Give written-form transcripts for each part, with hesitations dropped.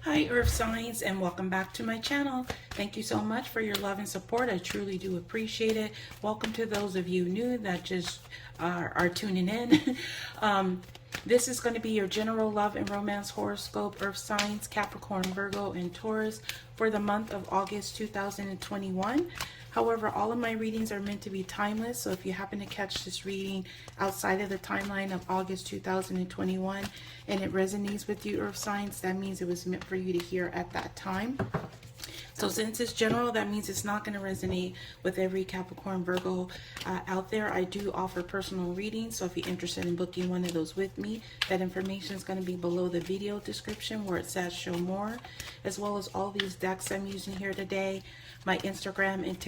Hi Earth Signs, and welcome back to my channel. Thank you so much for your love and support. I truly do appreciate it. Welcome to those of you new that just are tuning in. This is going to be your general love and romance horoscope, Earth Signs, Capricorn, Virgo, and Taurus for the month of August 2021. However, all of my readings are meant to be timeless, so if you happen to catch this reading outside of the timeline of August 2021 and it resonates with you, Earth Signs, that means it was meant for you to hear at that time. So since it's general, that means it's not going to resonate with every Capricorn, Virgo out there. I do offer personal readings, so if you're interested in booking one of those with me, that information is going to be below the video description where it says show more, as well as all these decks I'm using here today. My Instagram and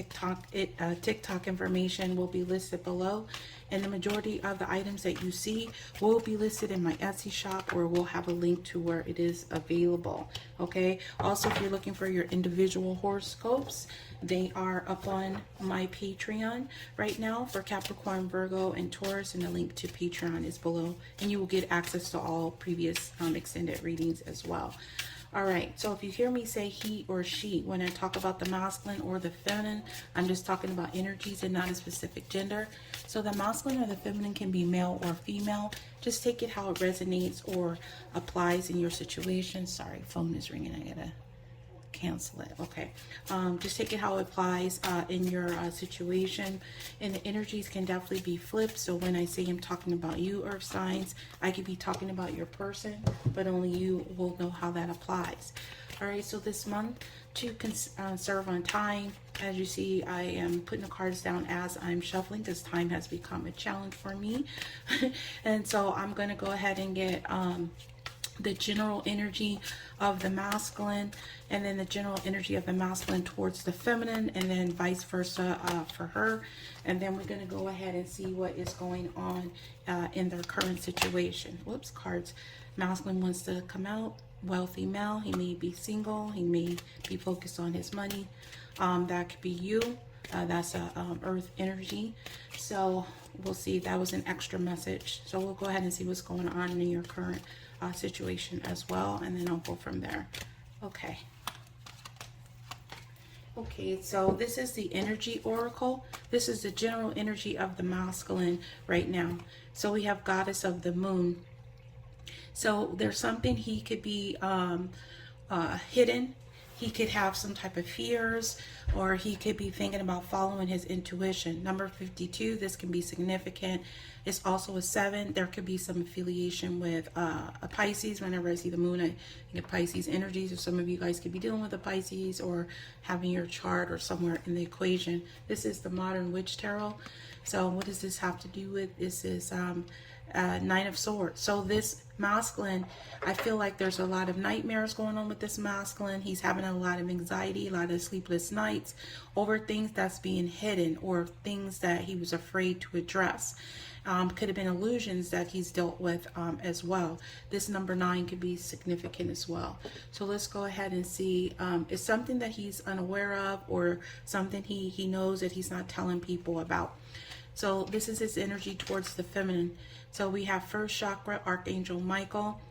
TikTok information will be listed below, and the majority of the items that you see will be listed in my Etsy shop, or we'll have a link to where it is available. Okay, also if you're looking for your individual horoscopes, they are up on my Patreon right now for Capricorn, Virgo, and Taurus, and the link to Patreon is below, and you will get access to all previous extended readings as well. All right, so if you hear me say he or she when I talk about the masculine or the feminine, I'm just talking about energies and not a specific gender. So the masculine or the feminine can be male or female. Just take it how it resonates or applies in your situation. Sorry, phone is ringing. I gotta cancel it. Okay, just take it how it applies in your situation, and the energies can definitely be flipped. So when I say I'm talking about you, Earth Signs, I could be talking about your person, but only you will know how that applies. All right, so this month to conserve on time, as you see, I am putting the cards down as I'm shuffling because time has become a challenge for me. And so I'm going to go ahead and get the general energy of the masculine, and then the general energy of the masculine towards the feminine, and then vice versa for her. And then we're going to go ahead and see what is going on in their current situation. Whoops, cards. Masculine wants to come out. Wealthy male. He may be single. He may be focused on his money. That could be you. That's a earth energy. So we'll see. That was an extra message. So we'll go ahead and see what's going on in your current situation as well, and then I'll go from there. Okay, so this is the energy oracle. This is the general energy of the masculine right now. So we have goddess of the moon. So there's something he could be hidden. He could have some type of fears, or he could be thinking about following his intuition. Number 52, this can be significant. It's also a 7. There could be some affiliation with a Pisces. Whenever I see the moon, I get Pisces energies. Or some of you guys could be dealing with a Pisces or having your chart or somewhere in the equation. This is the Modern Witch Tarot. So what does this have to do with? This is Nine of Swords. So this masculine, I feel like there's a lot of nightmares going on with this masculine. He's having a lot of anxiety, a lot of sleepless nights over things that's being hidden or things that he was afraid to address. Could have been illusions that he's dealt with as well. This number 9 could be significant as well. So let's go ahead and see. It's something that he's unaware of, or something he knows that he's not telling people about. So this is his energy towards the feminine. So we have first chakra, Archangel Michael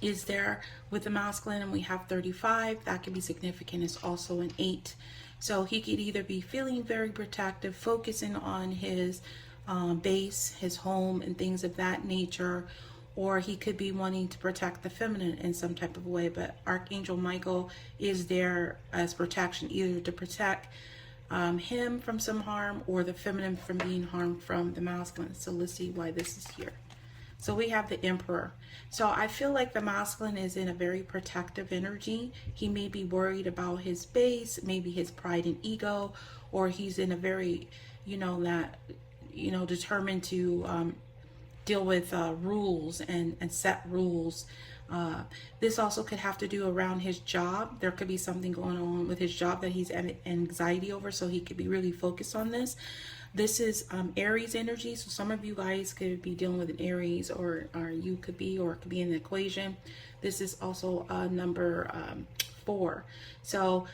is there with the masculine, and we have 35. That could be significant. It's also an 8. So he could either be feeling very protective, focusing on his base, his home, and things of that nature, or he could be wanting to protect the feminine in some type of way. But Archangel Michael is there as protection, either to protect him from some harm, or the feminine from being harmed from the masculine. So let's see why this is here. So we have the Emperor. So I feel like the masculine is in a very protective energy. He may be worried about his base, maybe his pride and ego, or he's in a very, determined to deal with rules and set rules. This also could have to do around his job. There could be something going on with his job that he's anxiety over, so he could be really focused on this. This is Aries energy, so some of you guys could be dealing with an Aries, or you could be, or it could be in the equation. This is also number 4. So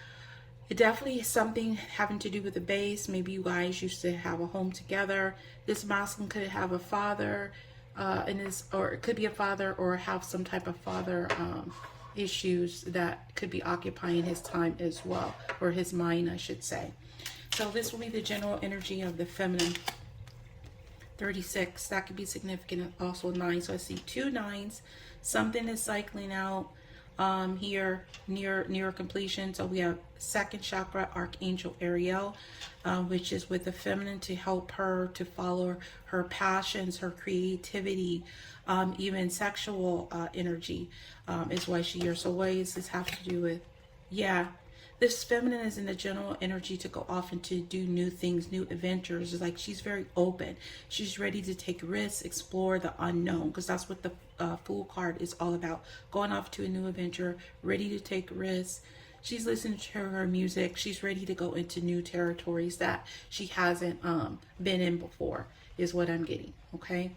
it definitely is something having to do with the base. Maybe you guys used to have a home together. This masculine could have a father, or it could be a father, or have some type of father issues that could be occupying his time as well, or his mind, I should say. So this will be the general energy of the feminine. 36, that could be significant. Also 9, so I see 2 9s. Something is cycling out here near completion. So we have second chakra, Archangel Ariel, which is with the feminine, to help her to follow her passions, her creativity, even sexual energy is why she's here. So what does this have to do with? Yeah, this feminine is in the general energy to go off and to do new things, new adventures. It's like she's very open. She's ready to take risks, explore the unknown, because that's what the Fool card is all about. Going off to a new adventure, ready to take risks. She's listening to her music. She's ready to go into new territories that she hasn't been in before, is what I'm getting. Okay.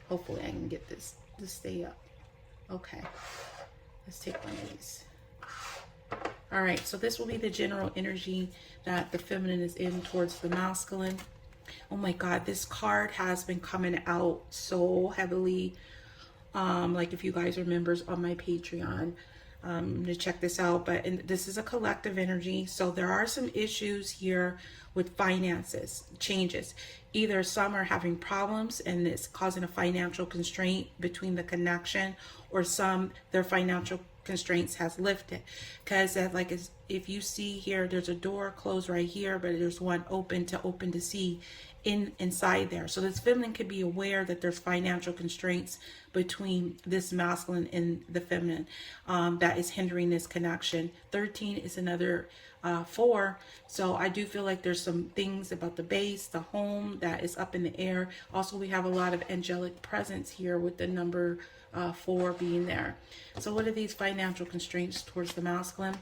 Hopefully I can get this to stay up. Okay. Let's take one of these. All right, so this will be the general energy that the feminine is in towards the masculine. Oh my God, this card has been coming out so heavily. Like if you guys are members on my Patreon, to check this out. But this is a collective energy, so there are some issues here with finances, changes. Either some are having problems and it's causing a financial constraint between the connection, or some their financial constraints has lifted, because like if you see here, there's a door closed right here, but there's one open to see inside there. So this feminine could be aware that there's financial constraints between this masculine and the feminine that is hindering this connection. 13 is another 4, so I do feel like there's some things about the base, the home, that is up in the air. Also, we have a lot of angelic presence here with the number 4 being there. So what are these financial constraints towards the masculine?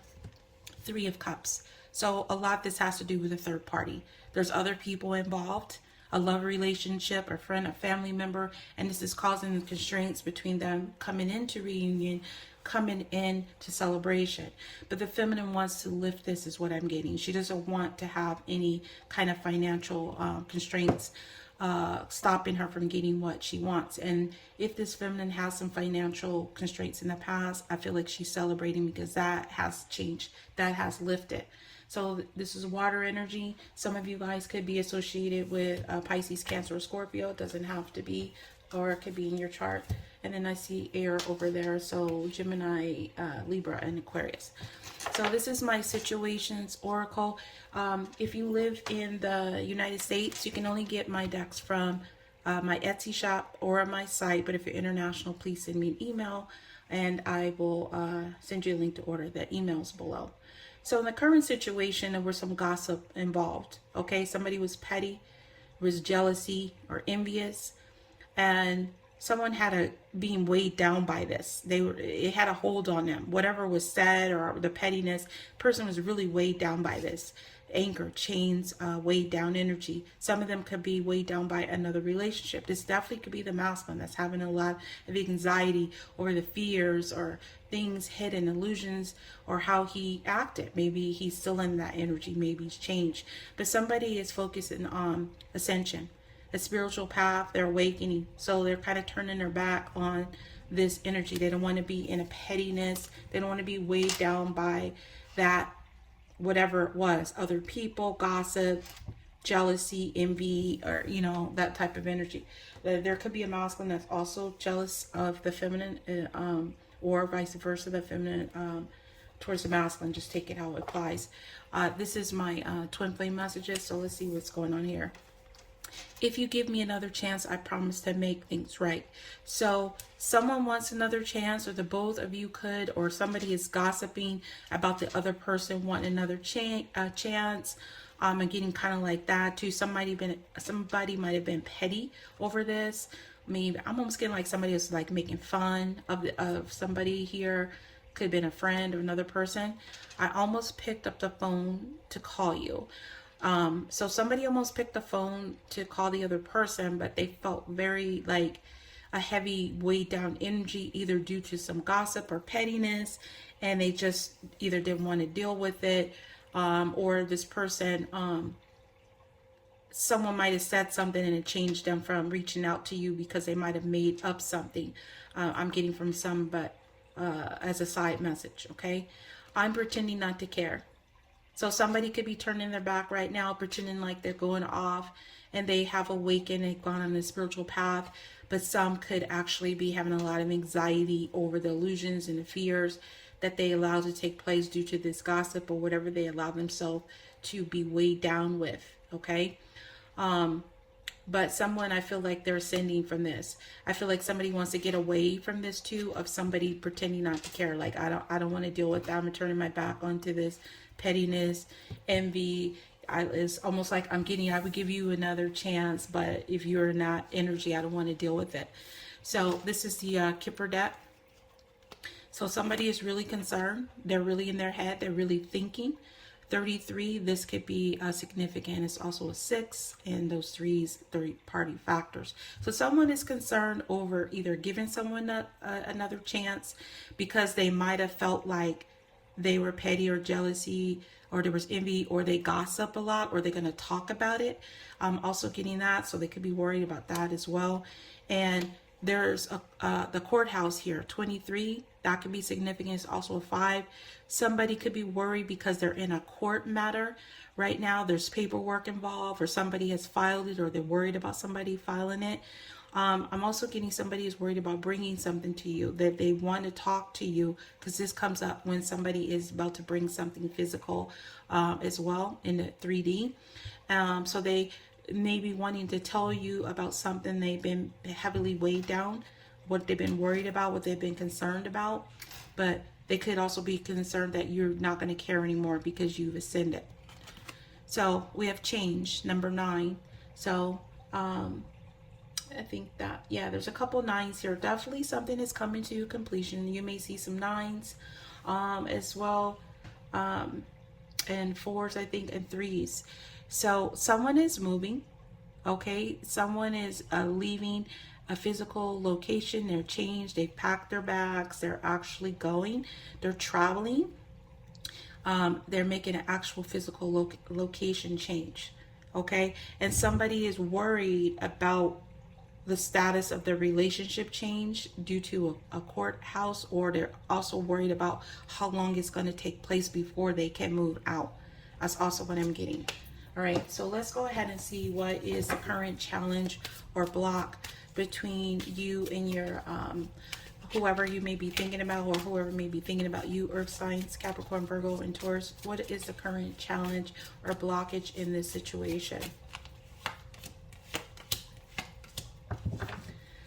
3 of Cups. So a lot of this has to do with a third party. There's other people involved, a love relationship, a friend, a family member, and this is causing the constraints between them coming into reunion, coming into celebration. But the feminine wants to lift this, is what I'm getting. She doesn't want to have any kind of financial constraints stopping her from getting what she wants. And if this feminine has some financial constraints in the past, I feel like she's celebrating because that has changed, that has lifted. So this is water energy. Some of you guys could be associated with Pisces, Cancer, or Scorpio. It doesn't have to be, or it could be in your chart. And then I see air over there, so Gemini, Libra, and Aquarius. So this is my situations oracle. If you live in the United States, you can only get my decks from my Etsy shop or my site. But if you're international, please send me an email and I will send you a link to order. The email's below. So in the current situation, there was some gossip involved. Okay, somebody was petty, was jealousy or envious, and someone had being weighed down by this. It had a hold on them. Whatever was said or the pettiness, person was really weighed down by this. Anchor, chains, weighed down energy. Some of them could be weighed down by another relationship. This definitely could be the masculine that's having a lot of anxiety over the fears or things hidden, illusions, or how he acted. Maybe he's still in that energy. Maybe he's changed. But somebody is focusing on ascension, a spiritual path, they're awakening. So they're kind of turning their back on this energy. They don't want to be in a pettiness. They don't want to be weighed down by that, whatever it was, other people, gossip, jealousy, envy, or, you know, that type of energy. There could be a masculine that's also jealous of the feminine, or vice versa, the feminine towards the masculine. Just take it how it applies. This is my twin flame messages, so let's see what's going on here. If you give me another chance, I promise to make things right. So someone wants another chance, or the both of you could, or somebody is gossiping about the other person wanting another chance. I'm getting kind of like that too. Somebody might have been petty over this. Maybe I'm almost getting like somebody is like making fun of somebody here. Could have been a friend or another person. I almost picked up the phone to call you. So somebody almost picked the phone to call the other person, but they felt very like a heavy weighed down energy, either due to some gossip or pettiness, and they just either didn't want to deal with it, or this person, someone might have said something and it changed them from reaching out to you because they might have made up something. I'm getting from some, but as a side message, okay? I'm pretending not to care. So somebody could be turning their back right now, pretending like they're going off and they have awakened and gone on a spiritual path. But some could actually be having a lot of anxiety over the illusions and the fears that they allow to take place due to this gossip or whatever they allow themselves to be weighed down with, okay? But someone, I feel like they're ascending from this. I feel like somebody wants to get away from this too, of somebody pretending not to care. Like, I don't want to deal with that. I'm turning my back onto this pettiness, envy. It's almost like I would give you another chance, but if you're not energy, I don't want to deal with it. So this is the Kipper deck. So somebody is really concerned. They're really in their head. They're really thinking. 33, this could be significant. It's also a 6, and those 3s, third-party factors. So someone is concerned over either giving someone another chance because they might have felt like they were petty or jealousy, or there was envy, or they gossip a lot, or they're going to talk about it. I'm also getting that, so they could be worried about that as well. And there's the courthouse here, 23. That could be significant. It's also a 5. Somebody could be worried because they're in a court matter right now. There's paperwork involved, or somebody has filed it, or they're worried about somebody filing it. I'm also getting somebody is worried about bringing something to you, that they want to talk to you, because this comes up when somebody is about to bring something physical as well in the 3D. So they may be wanting to tell you about something they've been heavily weighed down, what they've been worried about, what they've been concerned about. But they could also be concerned that you're not going to care anymore because you've ascended. So we have change, number 9. So I think that, yeah, there's a couple 9s here. Definitely something is coming to completion. You may see some 9s as well, and 4s, I think, and 3s. So someone is moving, okay? Someone is leaving a physical location. They're changed. They've packed their bags. They're actually going. They're traveling. They're making an actual physical location change, okay? And somebody is worried about the status of the relationship change due to a courthouse, or they're also worried about how long it's going to take place before they can move out. That's also what I'm getting. All right, so let's go ahead and see what is the current challenge or block between you and your whoever you may be thinking about, or whoever may be thinking about you, Earth signs, Capricorn, Virgo, and Taurus. What is the current challenge or blockage in this situation?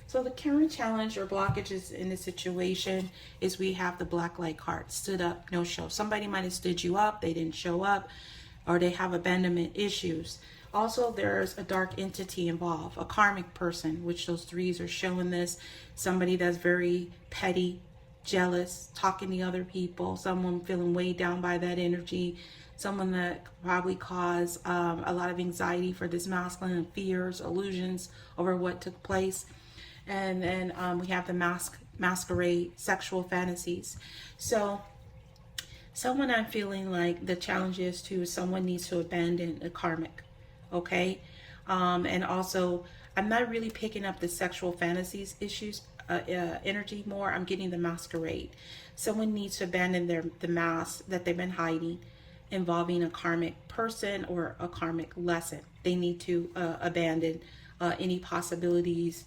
So the current challenge or blockages in this situation is we have the black light card, stood up, no show. Somebody might have stood you up, they didn't show up, or they have abandonment issues. Also, there's a dark entity involved, a karmic person, which those 3s are showing this. Somebody that's very petty, jealous, talking to other people, someone feeling weighed down by that energy, someone that probably caused a lot of anxiety for this masculine, and fears, illusions over what took place. And then we have the masquerade, sexual fantasies. So someone, I'm feeling like the challenge is to someone needs to abandon a karmic, okay? And also, I'm not really picking up the sexual fantasies issues energy more. I'm getting the masquerade. Someone needs to abandon the mask that they've been hiding, involving a karmic person or a karmic lesson. They need to abandon any possibilities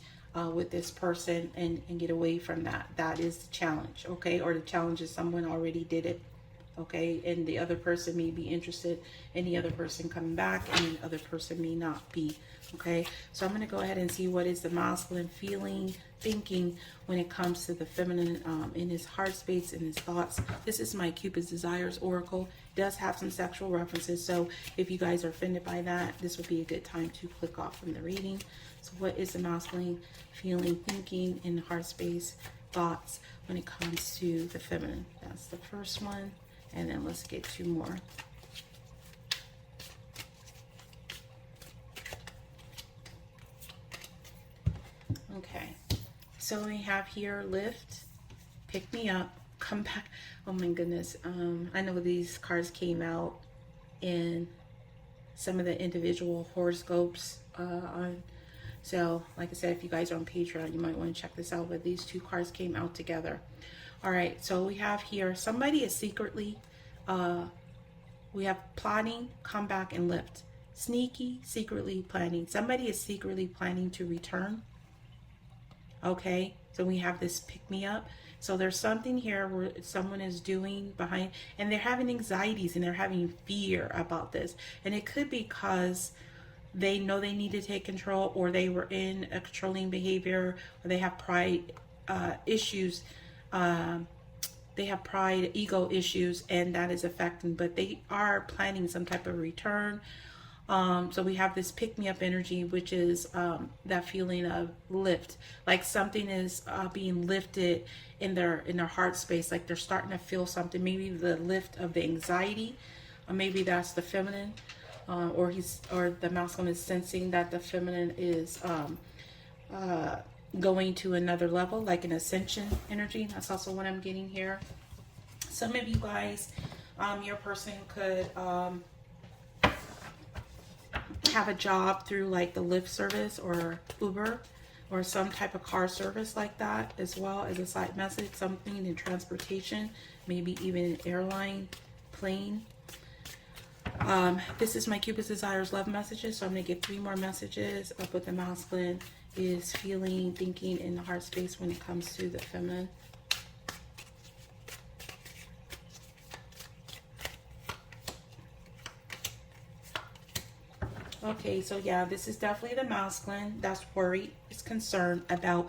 with this person and get away from that. That is the challenge, okay? Or the challenge is someone already did it, okay? And the other person may be interested in the other person coming back, and the other person may not be, okay? So I'm going to go ahead and see what is the masculine feeling, thinking when it comes to the feminine in his heart space, in his thoughts. This is my Cupid's Desires Oracle. It does have some sexual references, so if you guys are offended by that, this would be a good time to click off from the reading. So what is the masculine feeling, thinking in the heart space, thoughts when it comes to the feminine? That's the first one. And then let's get 2 more. Okay. So we have here, lift, pick me up, come back. Oh my goodness. I know these cards came out in some of the individual horoscopes so like I said, if you guys are on Patreon, you might want to check this out, but these 2 cards came out together. All right, so we have here, somebody is secretly, we have plotting, come back, and lift. Sneaky, secretly planning. Somebody is secretly planning to return. Okay, so we have this pick-me-up. So there's something here where someone is doing behind, and they're having anxieties and they're having fear about this. And it could be because they know they need to take control, or they were in a controlling behavior, or they have pride issues. They have pride, ego issues, and that is affecting, but they are planning some type of return. So we have this pick-me-up energy, which is that feeling of lift, like something is being lifted in their heart space, like they're starting to feel something, maybe the lift of the anxiety, or maybe that's the feminine, or the masculine is sensing that the feminine is going to another level, like an ascension energy. That's also what I'm getting here. Some of you guys, your person could have a job through like the Lyft service or Uber or some type of car service like that, as well as a side message, something in transportation, maybe even an airline, plane. This is my Cupid's Desires love messages, so I'm going to get 3 more messages of what the masculine is feeling, thinking in the heart space when it comes to the feminine. Okay, so yeah, this is definitely the masculine that's worried, is concerned about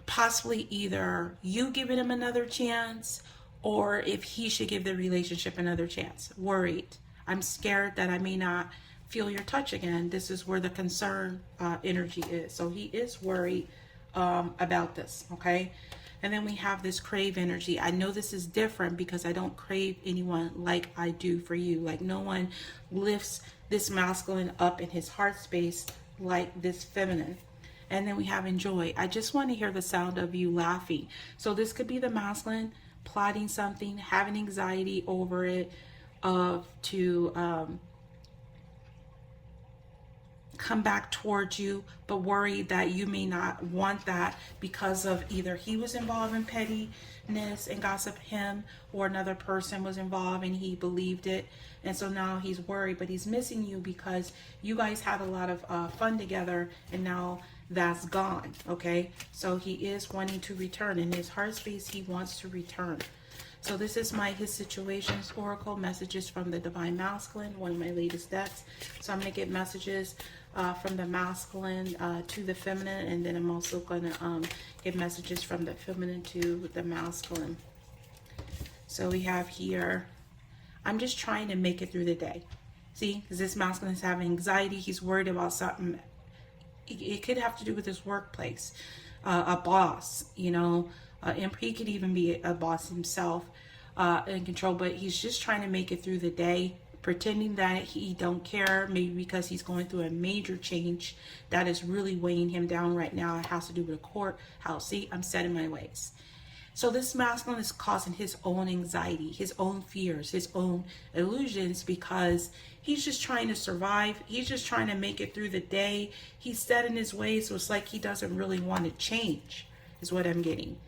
possibly either you giving him another chance, or if he should give the relationship another chance. Worried. I'm scared that I may not feel your touch again. This is where the concern energy is. So he is worried about this, okay? And then we have this crave energy. I know this is different because I don't crave anyone like I do for you. Like no one lifts this masculine up in his heart space like this feminine. And then we have enjoy. I just want to hear the sound of you laughing. So this could be the masculine plotting something, having anxiety over it, to come back towards you, but worried that you may not want that because of either he was involved in pettiness and gossip him, or another person was involved and he believed it, and so now he's worried, but he's missing you because you guys had a lot of fun together, and now that's gone. Okay, so he is wanting to return in his heart space. He wants to return. So this is his situations oracle messages from the divine masculine, one of my latest decks. So I'm going to get messages from the masculine to the feminine, and then I'm also going to get messages from the feminine to the masculine. So we have here, I'm just trying to make it through the day. See, because this masculine is having anxiety. He's worried about something. It could have to do with his workplace, a boss, you know, and he could even be a boss himself, in control, but he's just trying to make it through the day, pretending that he don't care, maybe because he's going through a major change that is really weighing him down right now. It has to do with a courthouse. See, I'm set in my ways. So this masculine is causing his own anxiety, his own fears, his own illusions, because he's just trying to survive. He's just trying to make it through the day. He's set in his ways, so it's like he doesn't really want to change, is what I'm getting.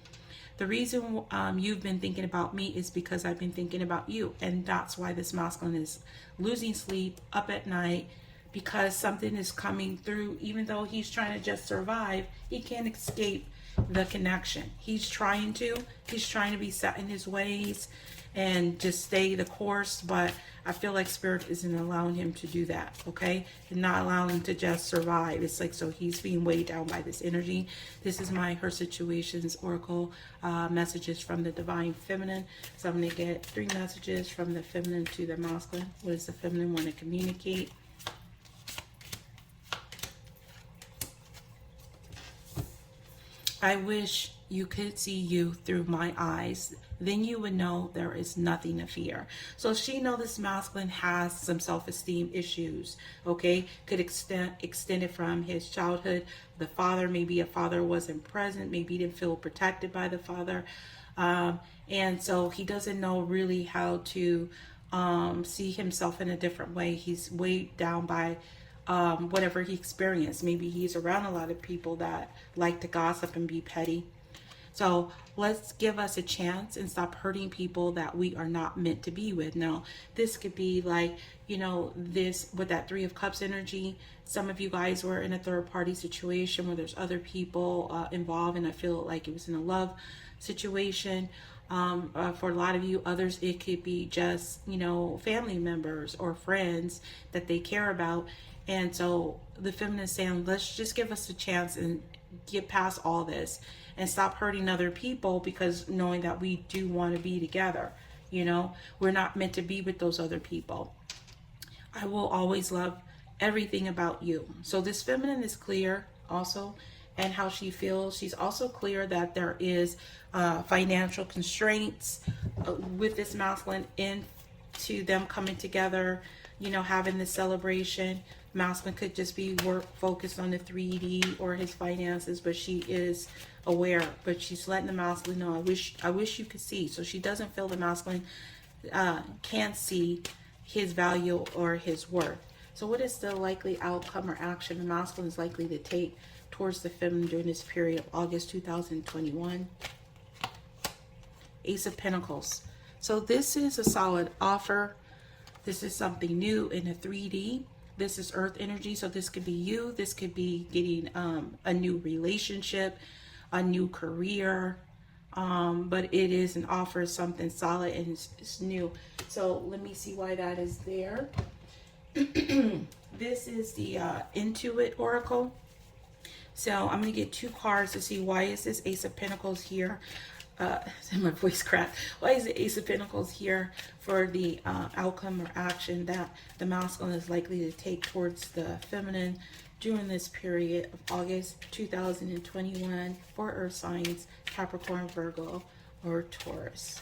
The reason you've been thinking about me is because I've been thinking about you. And that's why this masculine is losing sleep, up at night, because something is coming through. Even though he's trying to just survive, he can't escape the connection. He's trying to be set in his ways and just stay the course, but I feel like spirit isn't allowing him to do that, okay? And not allowing him to just survive. It's like, so he's being weighed down by this energy. This is her situations oracle messages from the divine feminine. So I'm going to get 3 messages from the feminine to the masculine. What does the feminine want to communicate? I wish you could see you through my eyes. Then you would know there is nothing to fear. So she know this masculine has some self-esteem issues, okay? Could extend it from his childhood. The father, maybe a father wasn't present. Maybe he didn't feel protected by the father. And so he doesn't know really how to see himself in a different way. He's weighed down by whatever he experienced. Maybe he's around a lot of people that like to gossip and be petty. So let's give us a chance and stop hurting people that we are not meant to be with. Now, this could be like, you know, this with that Three of Cups energy. Some of you guys were in a third party situation where there's other people involved, and I feel like it was in a love situation. For a lot of you others, it could be just, you know, family members or friends that they care about. And so the feminine is saying, let's just give us a chance and get past all this and stop hurting other people, because knowing that we do want to be together, you know, we're not meant to be with those other people. I will always love everything about you. So this feminine is clear also, and how she feels. She's also clear that there is financial constraints with this masculine into them coming together, you know, having this celebration. Masculine could just be focused on the 3D or his finances, but she is aware, but she's letting the masculine know, I wish you could see. So she doesn't feel the masculine can't see his value or his worth. So what is the likely outcome or action the masculine is likely to take towards the feminine during this period of August 2021? Ace of Pentacles. So this is a solid offer. This is something new in a 3D. This is earth energy. So this could be you. This could be getting a new relationship, a new career. But it is an offer of something solid and it's new. So let me see why that is there. This is the Intuit Oracle. So I'm going to get 2 cards to see why is this Ace of Pentacles here. My voice cracked. Why is the Ace of Pentacles here for the outcome or action that the masculine is likely to take towards the feminine during this period of August 2021 for earth signs, Capricorn, Virgo, or Taurus?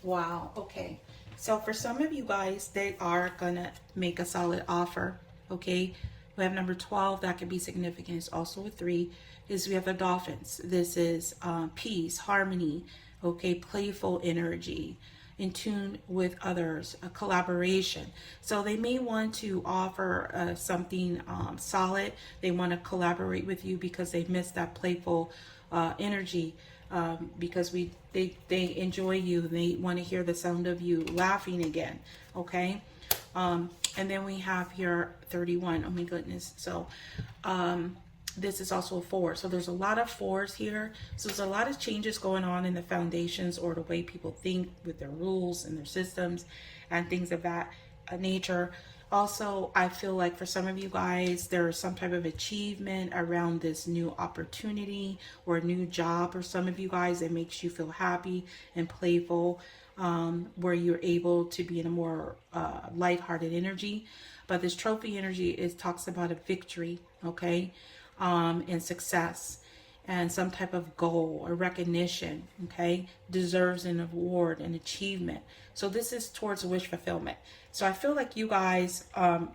Wow. Okay. So for some of you guys, they are going to make a solid offer. Okay. We have number 12. That could be significant. It's also a 3. We have the Dolphins. This is peace, harmony, okay, playful energy, in tune with others, a collaboration. So they may want to offer something solid. They want to collaborate with you because they miss that playful energy, because they enjoy you. They want to hear the sound of you laughing again, okay? And then we have here 31. Oh my goodness. So this is also a 4. So there's a lot of 4s here. So there's a lot of changes going on in the foundations or the way people think with their rules and their systems and things of that nature. Also, I feel like for some of you guys, there is some type of achievement around this new opportunity or a new job. For some of you guys, it makes you feel happy and playful, where you're able to be in a more lighthearted energy. But this trophy energy talks about a victory, okay? And success and some type of goal or recognition, okay, deserves an award and achievement. So this is towards wish fulfillment. So I feel like you guys,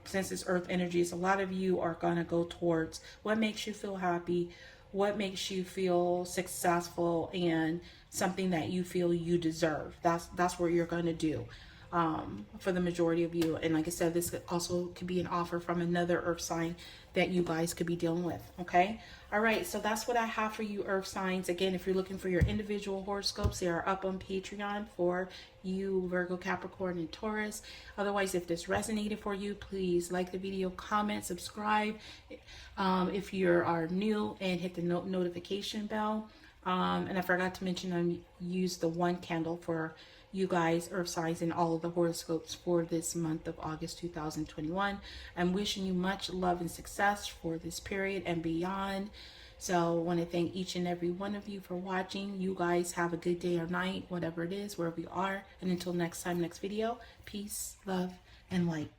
since it's earth energies, a lot of you are going to go towards what makes you feel happy, what makes you feel successful, and something that you feel you deserve. That's what you're going to do. For the majority of you. And like I said, this also could be an offer from another earth sign that you guys could be dealing with. Okay. All right. So that's what I have for you, earth signs. Again, if you're looking for your individual horoscopes, they are up on Patreon for you, Virgo, Capricorn, and Taurus. Otherwise, if this resonated for you, please like the video, comment, subscribe. If you are new, and hit the notification bell. And I forgot to mention, I used the 1 candle for you guys, earth signs, and all of the horoscopes for this month of August 2021. I'm wishing you much love and success for this period and beyond. So I want to thank each and every one of you for watching. You guys have a good day or night, whatever it is, wherever you are. And until next time, next video, peace, love, and light.